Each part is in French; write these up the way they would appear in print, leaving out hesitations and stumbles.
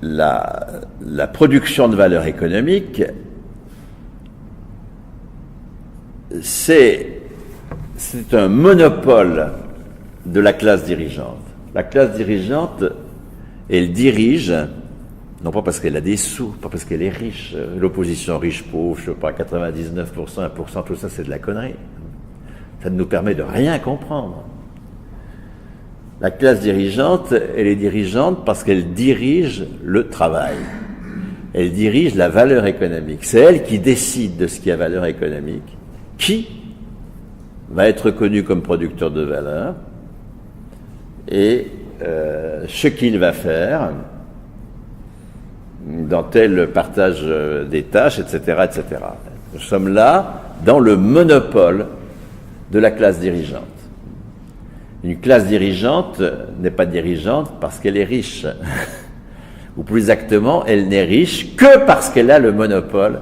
la production de valeur économique, c'est un monopole de la classe dirigeante. La classe dirigeante, elle dirige, non pas parce qu'elle a des sous, pas parce qu'elle est riche. L'opposition riche-pauvre, je sais pas, 99%, 1%, tout ça, c'est de la connerie. Ça ne nous permet de rien comprendre. La classe dirigeante, elle est dirigeante parce qu'elle dirige le travail. Elle dirige la valeur économique. C'est elle qui décide de ce qui a valeur économique. Qui va être reconnu comme producteur de valeur et ce qu'il va faire dans tel partage des tâches, etc., etc. Nous sommes là dans le monopole de la classe dirigeante. Une classe dirigeante n'est pas dirigeante parce qu'elle est riche. Ou plus exactement, elle n'est riche que parce qu'elle a le monopole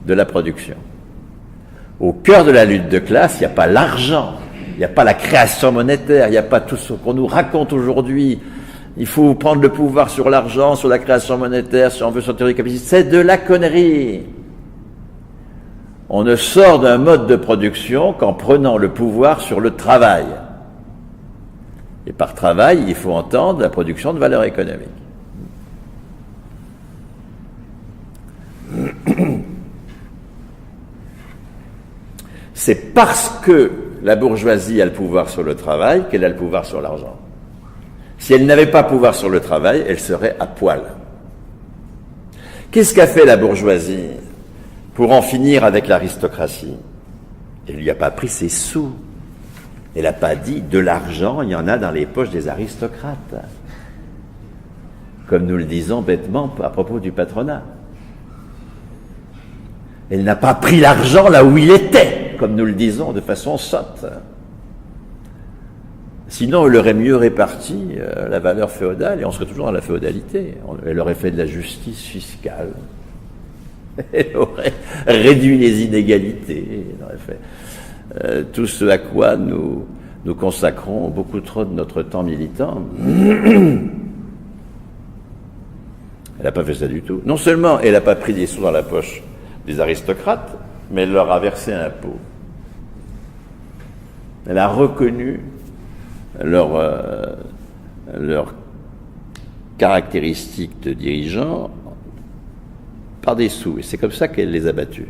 de la production. Au cœur de la lutte de classe, il n'y a pas l'argent, il n'y a pas la création monétaire, il n'y a pas tout ce qu'on nous raconte aujourd'hui. Il faut prendre le pouvoir sur l'argent, sur la création monétaire, si on veut sortir du capitalisme. C'est de la connerie. On ne sort d'un mode de production qu'en prenant le pouvoir sur le travail. Et par travail, il faut entendre la production de valeur économique. C'est parce que la bourgeoisie a le pouvoir sur le travail qu'elle a le pouvoir sur l'argent. Si elle n'avait pas pouvoir sur le travail, elle serait à poil. Qu'est-ce qu'a fait la bourgeoisie pour en finir avec l'aristocratie? Elle ne lui a pas pris ses sous. Elle n'a pas dit de l'argent, il y en a dans les poches des aristocrates. Comme nous le disons bêtement à propos du patronat. Elle n'a pas pris l'argent là où il était, comme nous le disons de façon sotte. Sinon, elle aurait mieux réparti la valeur féodale et on serait toujours dans la féodalité. Elle aurait fait de la justice fiscale. Elle aurait réduit les inégalités. Elle aurait fait tout ce à quoi nous consacrons beaucoup trop de notre temps militant. Elle n'a pas fait ça du tout. Non seulement elle n'a pas pris des sous dans la poche des aristocrates, mais elle leur a versé un impôt. Elle a reconnu leurs caractéristiques de dirigeants par des sous. Et c'est comme ça qu'elle les a battus.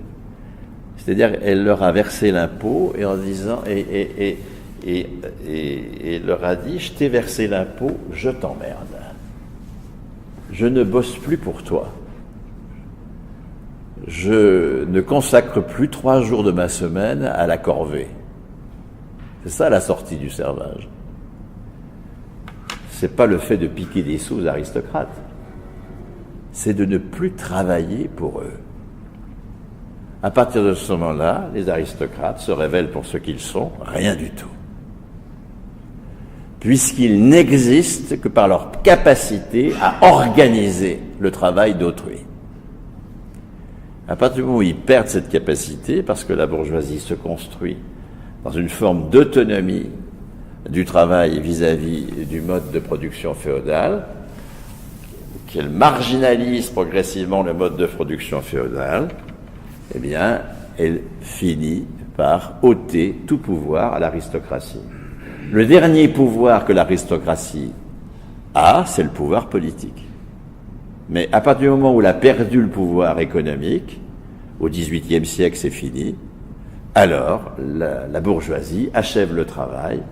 C'est-à-dire, elle leur a versé l'impôt et en disant, et leur a dit, je t'ai versé l'impôt, je t'emmerde. Je ne bosse plus pour toi. Je ne consacre plus 3 jours de ma semaine à la corvée. C'est ça la sortie du servage. C'est pas le fait de piquer des sous aux aristocrates. C'est de ne plus travailler pour eux. À partir de ce moment-là, les aristocrates se révèlent pour ce qu'ils sont, rien du tout. Puisqu'ils n'existent que par leur capacité à organiser le travail d'autrui. À partir du moment où ils perdent cette capacité, parce que la bourgeoisie se construit dans une forme d'autonomie du travail vis-à-vis du mode de production féodal, qu'elle marginalise progressivement le mode de production féodal, eh bien, elle finit par ôter tout pouvoir à l'aristocratie. Le dernier pouvoir que l'aristocratie a, c'est le pouvoir politique. Mais à partir du moment où elle a perdu le pouvoir économique, au XVIIIe siècle, c'est fini, alors la bourgeoisie achève le travail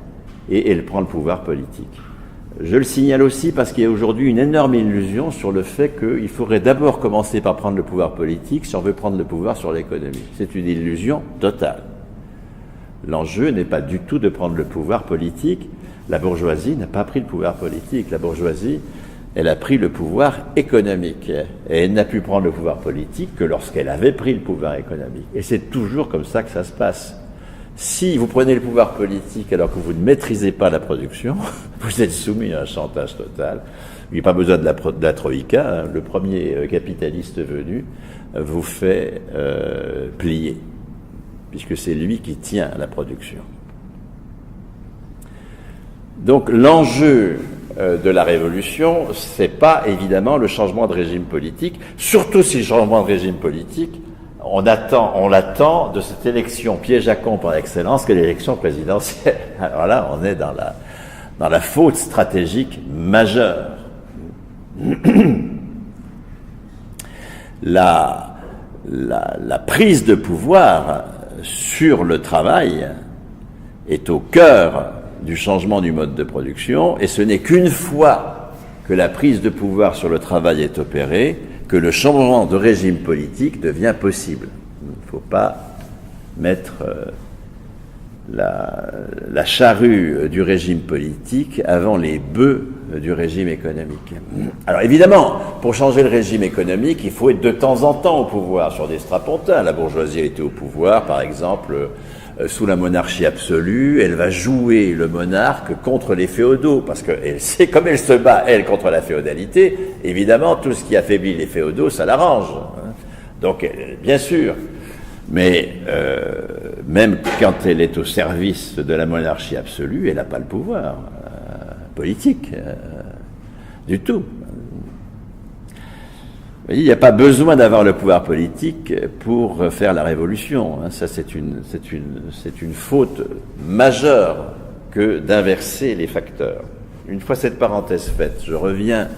et elle prend le pouvoir politique. Je le signale aussi parce qu'il y a aujourd'hui une énorme illusion sur le fait qu'il faudrait d'abord commencer par prendre le pouvoir politique si on veut prendre le pouvoir sur l'économie. C'est une illusion totale. L'enjeu n'est pas du tout de prendre le pouvoir politique. La bourgeoisie n'a pas pris le pouvoir politique. La bourgeoisie, elle a pris le pouvoir économique. Et elle n'a pu prendre le pouvoir politique que lorsqu'elle avait pris le pouvoir économique. Et c'est toujours comme ça que ça se passe. Si vous prenez le pouvoir politique alors que vous ne maîtrisez pas la production, vous êtes soumis à un chantage total. Il n'y a pas besoin de la troïka. Le premier capitaliste venu vous fait plier, puisque c'est lui qui tient la production. Donc l'enjeu de la révolution, c'est pas évidemment le changement de régime politique, surtout si le changement de régime politique, on l'attend de cette élection piège à con par excellence que l'élection présidentielle. Alors là, on est dans la faute stratégique majeure. La prise de pouvoir sur le travail est au cœur du changement du mode de production, et ce n'est qu'une fois que la prise de pouvoir sur le travail est opérée que le changement de régime politique devient possible. Il ne faut pas mettre la charrue du régime politique avant les bœufs du régime économique. Alors évidemment, pour changer le régime économique, il faut être de temps en temps au pouvoir sur des strapontins. La bourgeoisie a été au pouvoir, par exemple, sous la monarchie absolue. Elle va jouer le monarque contre les féodaux, parce que comme elle se bat, elle, contre la féodalité, évidemment, tout ce qui affaiblit les féodaux, ça l'arrange. Donc, bien sûr, mais même quand elle est au service de la monarchie absolue, elle n'a pas le pouvoir politique du tout. Il n'y a pas besoin d'avoir le pouvoir politique pour faire la révolution. Ça, c'est une faute majeure que d'inverser les facteurs. Une fois cette parenthèse faite, je reviens